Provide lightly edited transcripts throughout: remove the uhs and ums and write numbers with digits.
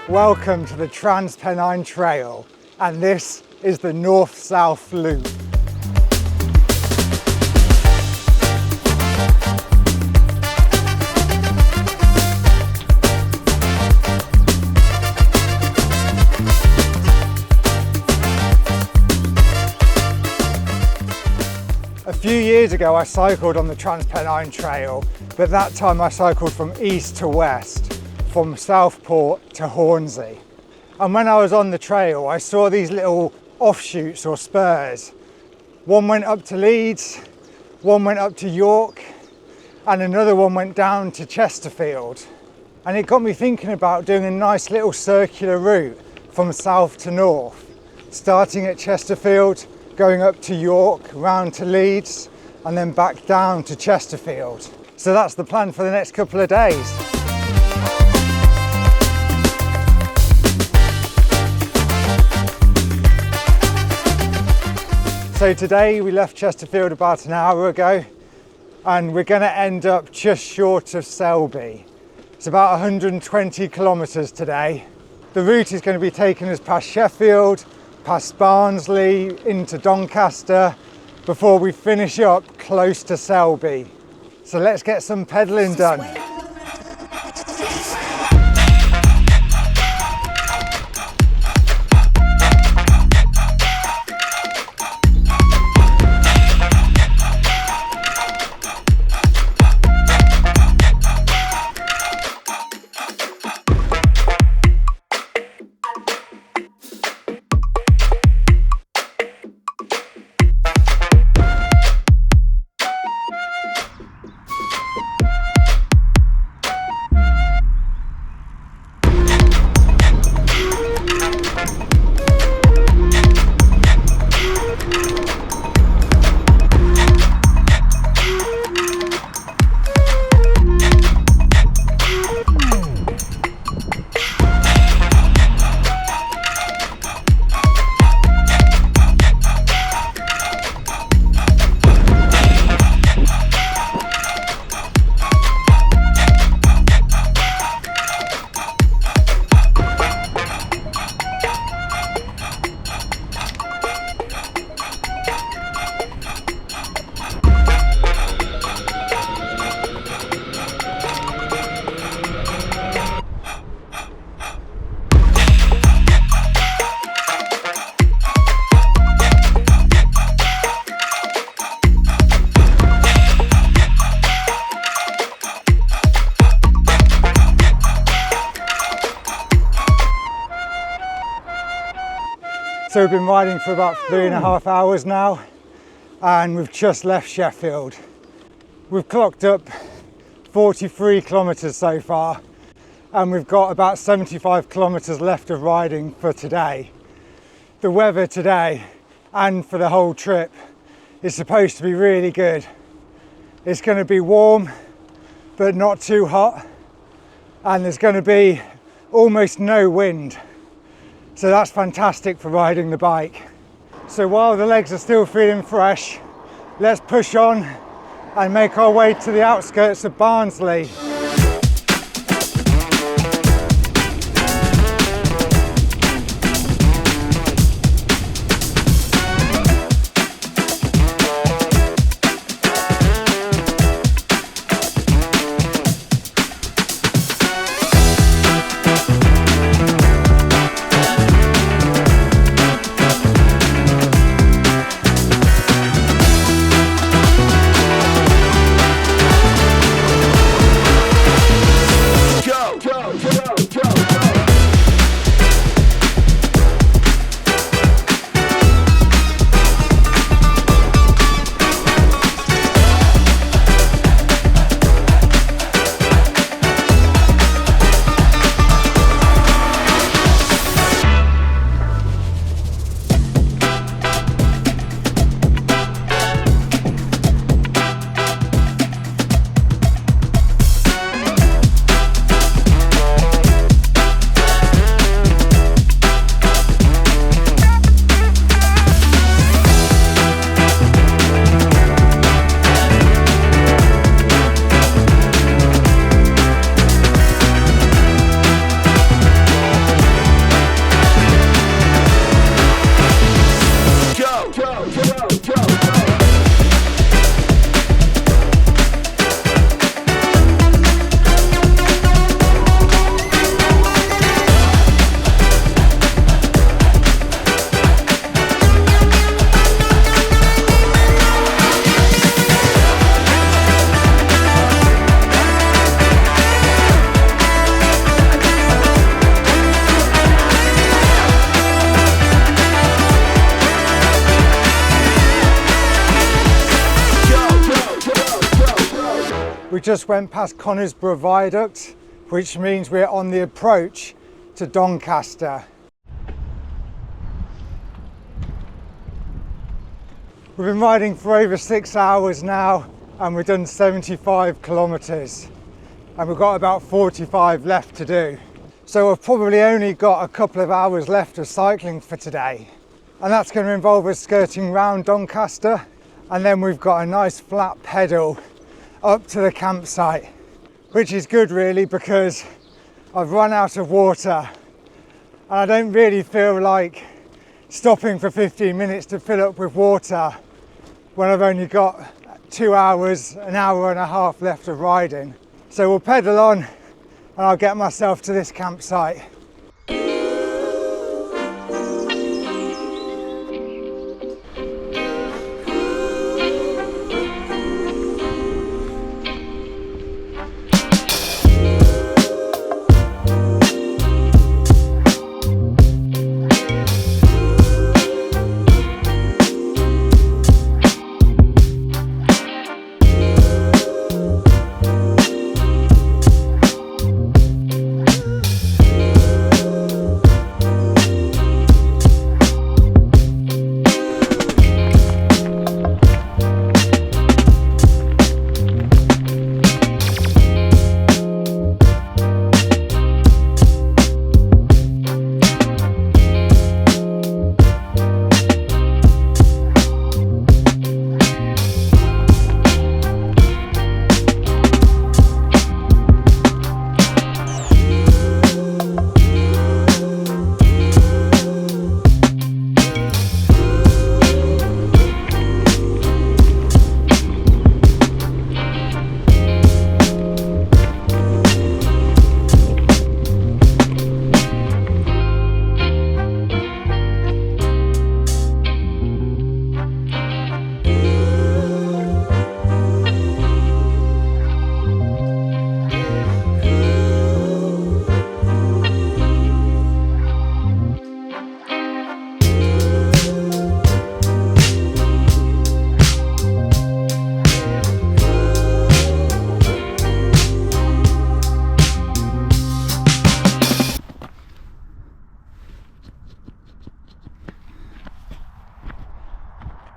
Welcome to the Trans Pennine Trail, and this is the North-South Loop. A few years ago I cycled on the Trans Pennine Trail, but that time I cycled from east to west, from Southport to Hornsey. And when I was on the trail I saw these little offshoots or spurs. One went up to Leeds, one went up to York, and another one went down to Chesterfield. And it got me thinking about doing a nice little circular route from south to north, starting at Chesterfield, going up to York, round to Leeds, and then back down to Chesterfield. So that's the plan for the next couple of days. So today we left Chesterfield about an hour ago, and we're going to end up just short of Selby. It's about 120 kilometres today. The route is going to be taking us past Sheffield, past Barnsley, into Doncaster, before we finish up close to Selby. So let's get some pedalling done. So we've been riding for about 3.5 hours now, and we've just left Sheffield. We've clocked up 43 kilometres so far, and we've got about 75 kilometres left of riding for today. The weather today and for the whole trip is supposed to be really good. It's going to be warm but not too hot, and there's going to be almost no wind. So that's fantastic for riding the bike. So while the legs are still feeling fresh, let's push on and make our way to the outskirts of Barnsley. just went past Conisborough Viaduct, which means we're on the approach to Doncaster. We've been riding for over 6 hours now, and we've done 75 kilometres, and we've got about 45 left to do. So we've probably only got a couple of hours left of cycling for today, and that's going to involve us skirting round Doncaster, and then we've got a nice flat pedal up to the campsite, which is good really because I've run out of water and I don't really feel like stopping for 15 minutes to fill up with water when I've only got 2 hours, an hour and a half left of riding. So we'll pedal on and I'll get myself to this campsite.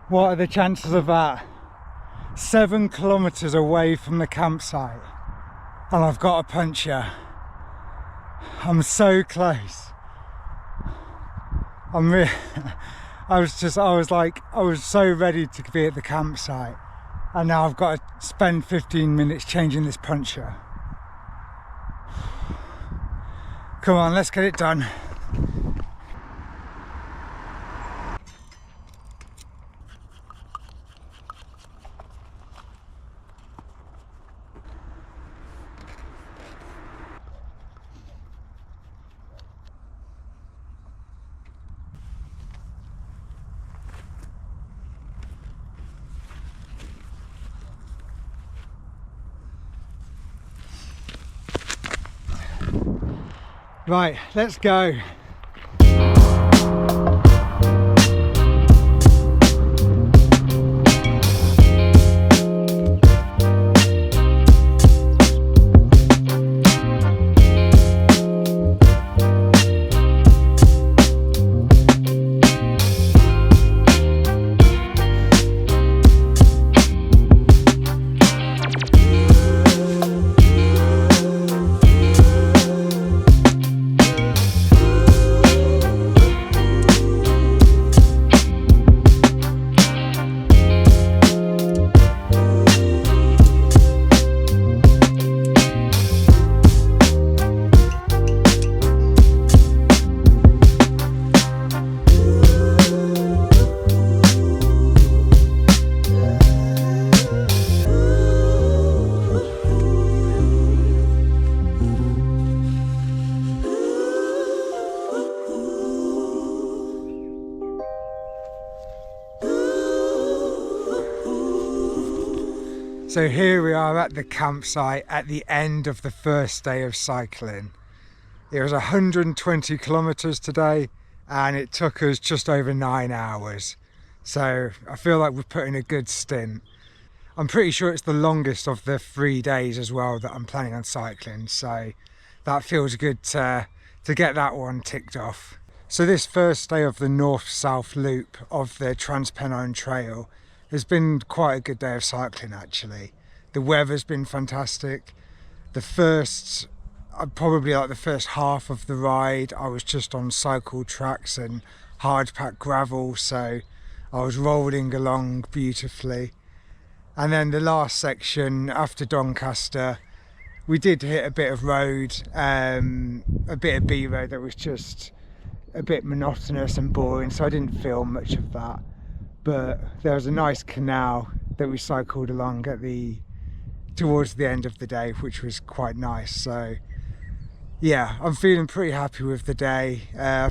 What are the chances of that? 7 kilometres away from the campsite and I've got a puncture. I'm so close. I was so ready to be at the campsite, and now I've got to spend 15 minutes changing this puncture. Come on, let's get it done. Right, let's go. So here we are at the campsite at the end of the first day of cycling. It was 120 kilometers today and it took us just over 9 hours. So I feel like we've put in a good stint. I'm pretty sure it's the longest of the 3 days as well that I'm planning on cycling, so that feels good to get that one ticked off. So this first day of the north-south loop of the Trans Pennine Trail has been quite a good day of cycling actually. The weather's been fantastic. Probably like the first half of the ride, I was just on cycle tracks and hard packed gravel, so I was rolling along beautifully. And then the last section after Doncaster, we did hit a bit of road, a bit of B road that was just a bit monotonous and boring, so I didn't feel much of that. But there was a nice canal that we cycled along towards the end of the day, which was quite nice. So yeah, I'm feeling pretty happy with the day.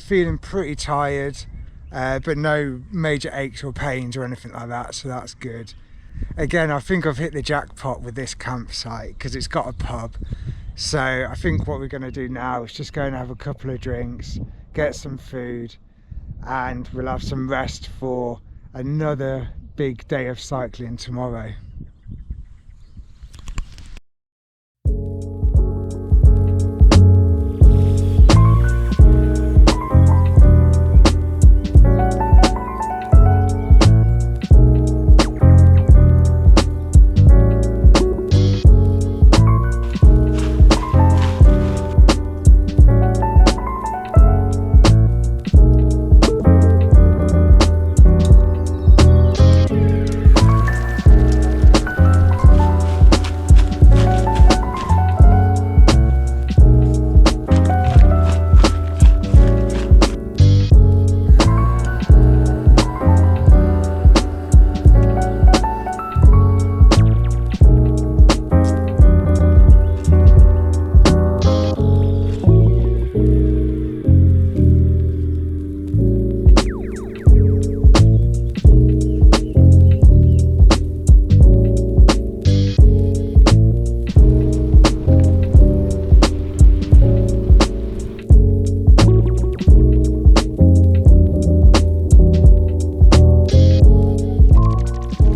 Feeling pretty tired, but no major aches or pains or anything like that, so that's good. Again, I think I've hit the jackpot with this campsite because it's got a pub. So I think what we're going to do now is just go and have a couple of drinks, get some food, and we'll have some rest for another big day of cycling tomorrow.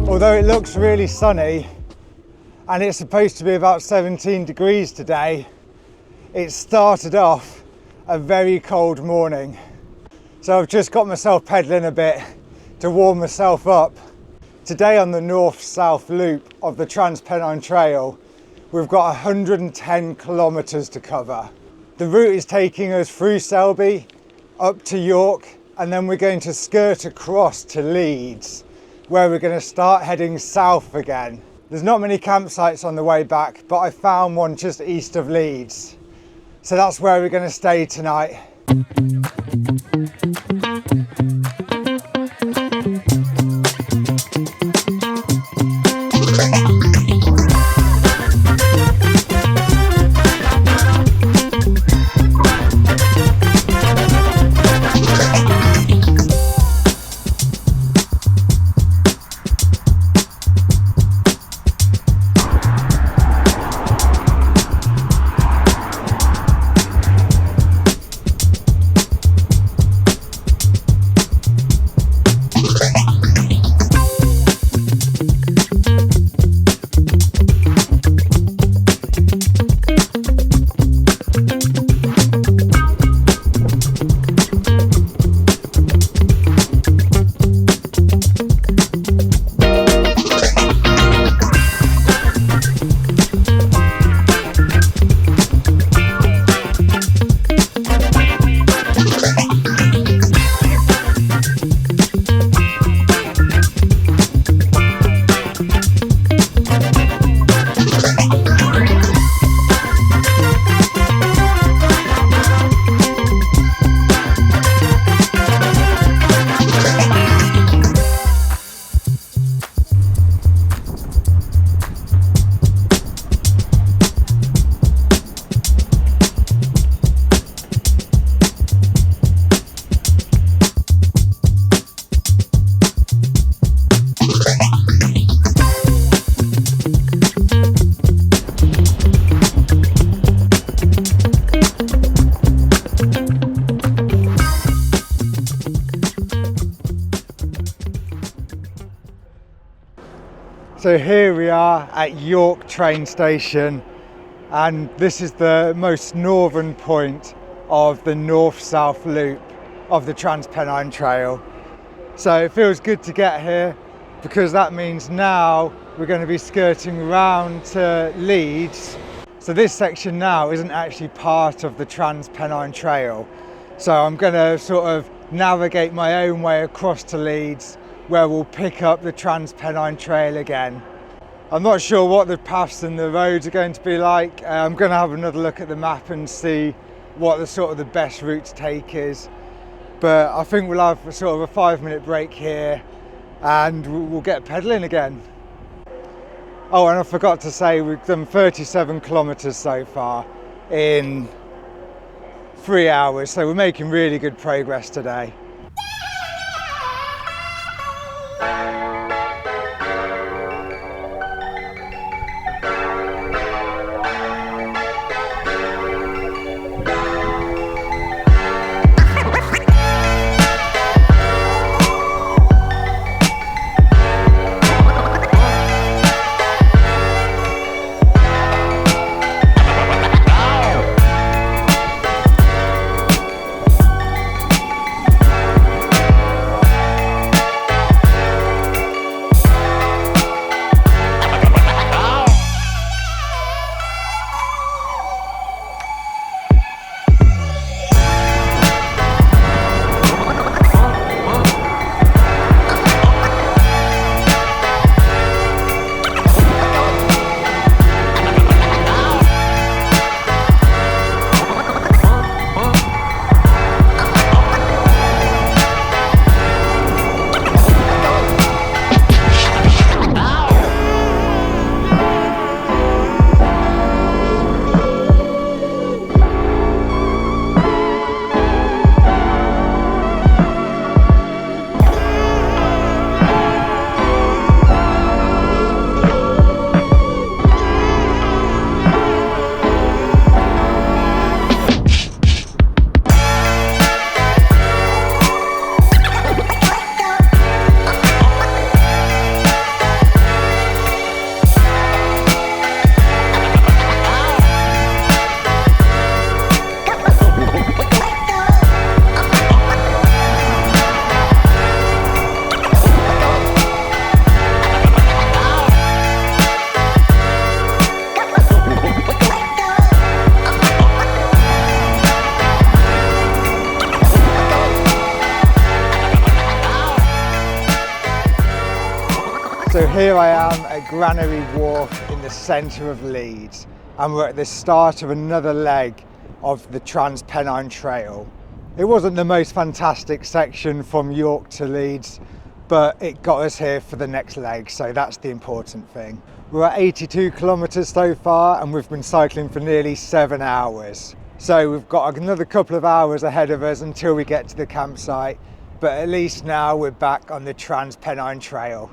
Although it looks really sunny and it's supposed to be about 17 degrees today, it started off a very cold morning. So I've just got myself pedaling a bit to warm myself up. Today on the north-south loop of the Trans Pennine Trail, we've got 110 kilometres to cover. The route is taking us through Selby, up to York, and then we're going to skirt across to Leeds, where we're going to start heading south again. There's not many campsites on the way back, but I found one just east of Leeds. So that's where we're going to stay tonight. So here we are at York train station, and this is the most northern point of the north-south loop of the Trans Pennine Trail. So it feels good to get here because that means now we're going to be skirting around to Leeds. So this section now isn't actually part of the Trans Pennine Trail. So I'm going to sort of navigate my own way across to Leeds, where we'll pick up the Trans Pennine Trail again. I'm not sure what the paths and the roads are going to be like. I'm going to have another look at the map and see what the best route to take is. But I think we'll have a 5-minute break here and we'll get pedalling again. Oh, and I forgot to say we've done 37 kilometres so far in 3 hours, so we're making really good progress today. So here I am at Granary Wharf in the centre of Leeds, and we're at the start of another leg of the Trans Pennine Trail. It wasn't the most fantastic section from York to Leeds, but it got us here for the next leg, so that's the important thing. We're at 82 kilometres so far, and we've been cycling for nearly 7 hours. So we've got another couple of hours ahead of us until we get to the campsite, but at least now we're back on the Trans Pennine Trail.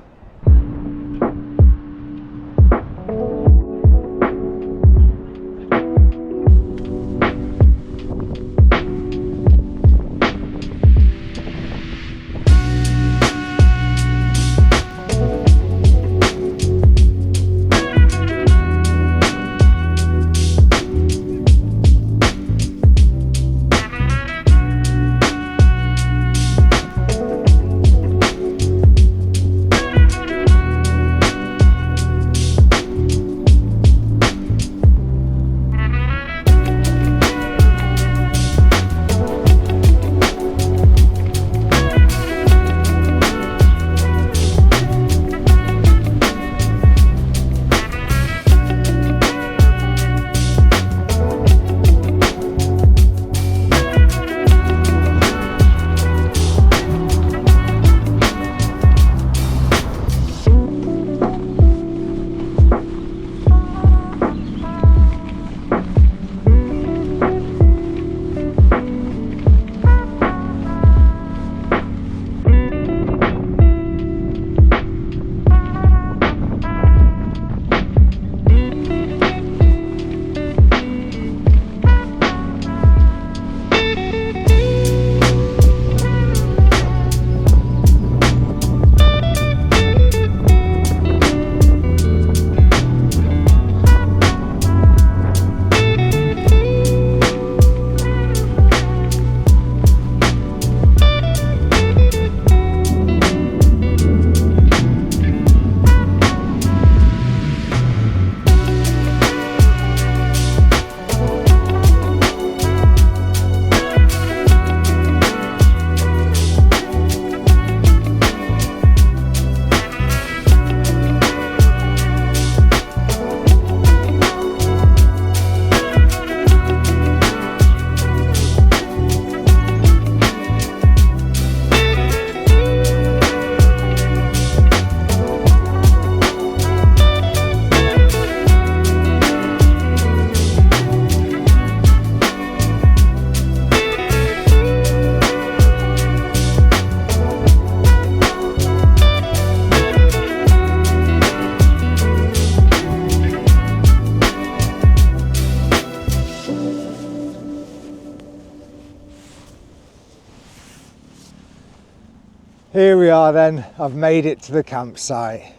Here we are then, I've made it to the campsite.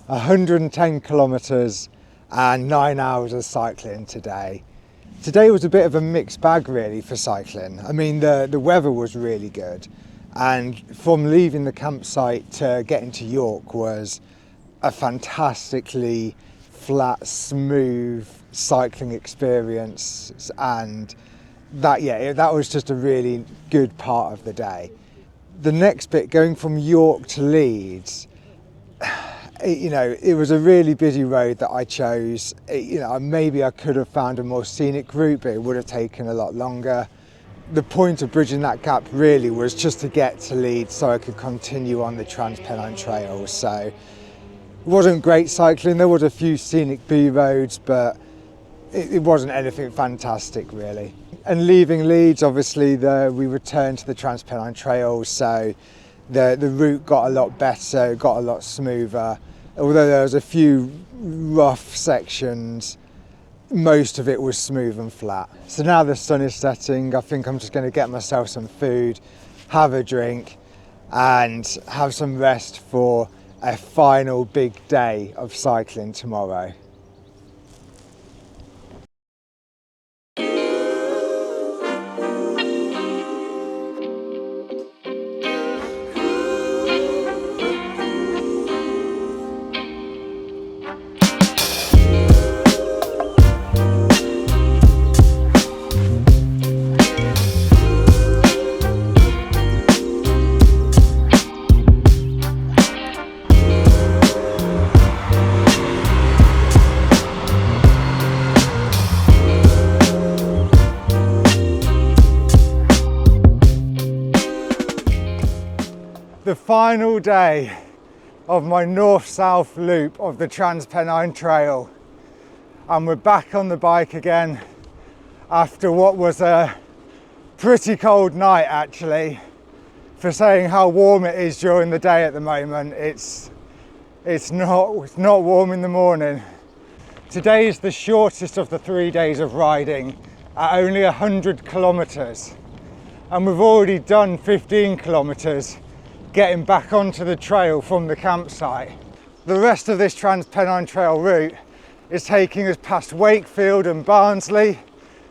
110 kilometres and 9 hours of cycling today. Today was a bit of a mixed bag really for cycling. I mean, the weather was really good, and from leaving the campsite to getting to York was a fantastically flat, smooth cycling experience, and that was just a really good part of the day. The next bit, going from York to Leeds, it was a really busy road that I chose. Maybe I could have found a more scenic route, but it would have taken a lot longer. The point of bridging that gap really was just to get to Leeds so I could continue on the Trans Pennine Trail. So it wasn't great cycling. There was a few scenic B roads, but it wasn't anything fantastic really. And leaving Leeds, obviously we returned to the Trans Pennine Trail, so the route got a lot better, got a lot smoother. Although there was a few rough sections, most of it was smooth and flat. So now the sun is setting, I think I'm just going to get myself some food, have a drink, and have some rest for a final big day of cycling tomorrow. The final day of my north-south loop of the Trans Pennine Trail, and we're back on the bike again after what was a pretty cold night actually. For saying how warm it is during the day at the moment, it's not warm in the morning. Today is the shortest of the 3 days of riding at only 100 kilometres, and we've already done 15 kilometres getting back onto the trail from the campsite. The rest of this Trans Pennine Trail route is taking us past Wakefield and Barnsley,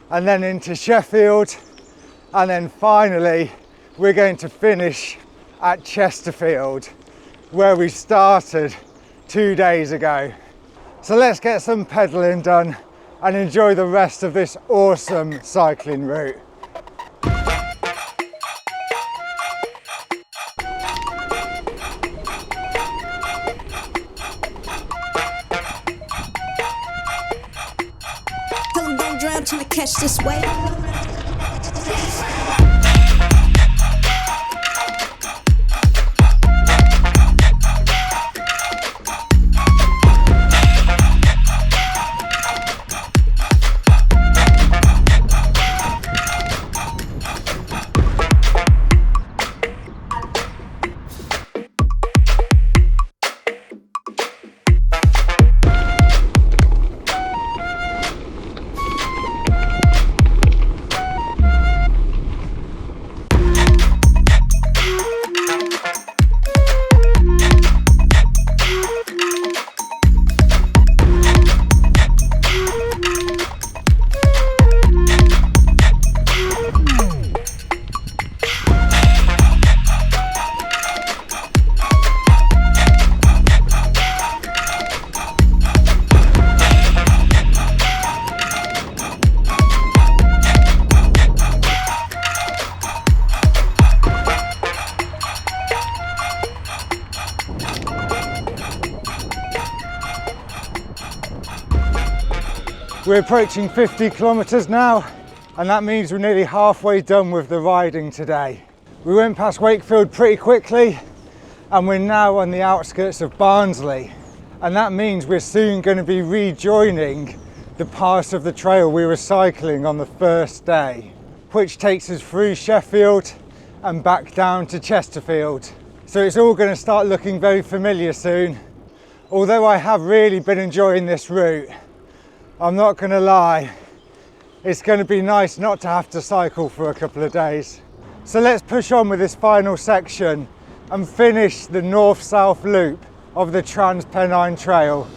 and then into Sheffield, and then finally we're going to finish at Chesterfield, where we started 2 days ago. So let's get some pedalling done and enjoy the rest of this awesome cycling route. Trying to catch this wave. We're approaching 50 kilometres now, and that means we're nearly halfway done with the riding today. We went past Wakefield pretty quickly, and we're now on the outskirts of Barnsley, and that means we're soon going to be rejoining the part of the trail we were cycling on the first day, which takes us through Sheffield and back down to Chesterfield. So it's all going to start looking very familiar soon. Although I have really been enjoying this route, I'm not going to lie, it's going to be nice not to have to cycle for a couple of days. So let's push on with this final section and finish the north-south loop of the Trans Pennine Trail.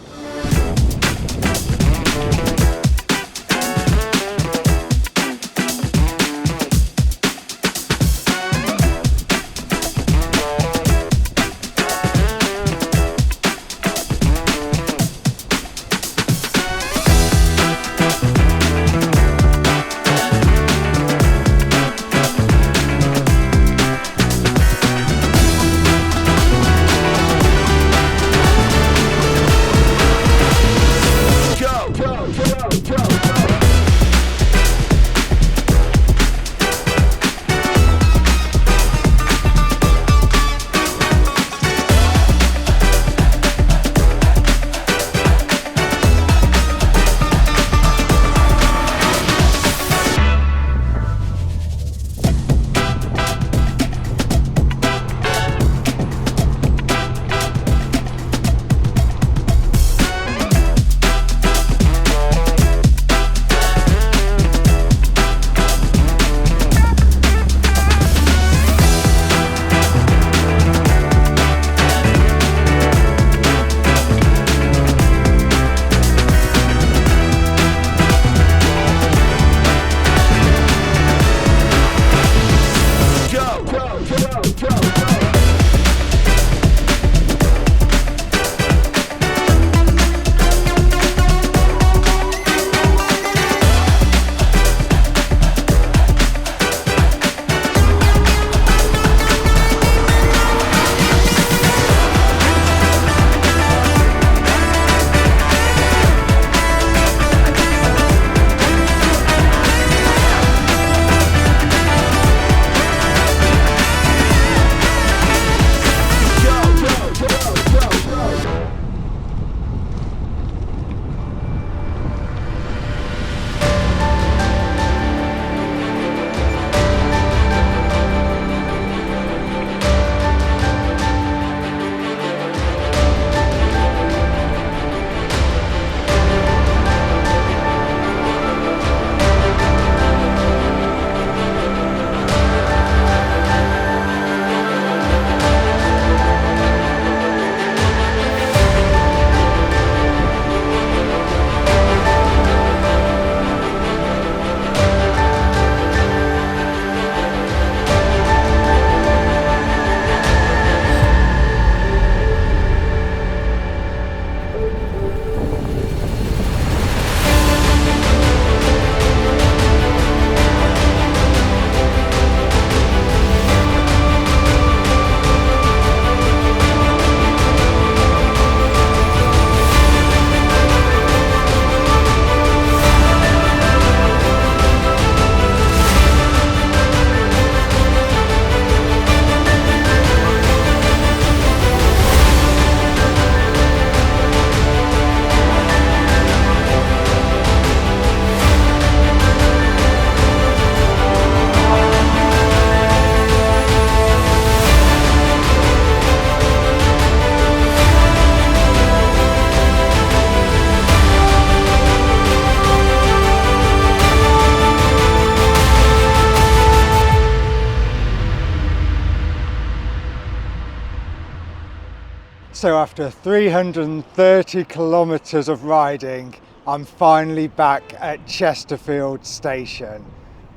So after 330 kilometres of riding, I'm finally back at Chesterfield station,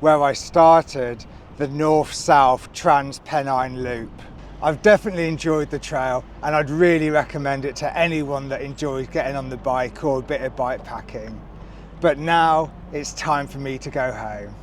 where I started the north-south Trans Pennine Loop. I've definitely enjoyed the trail, and I'd really recommend it to anyone that enjoys getting on the bike or a bit of bike packing. But now it's time for me to go home.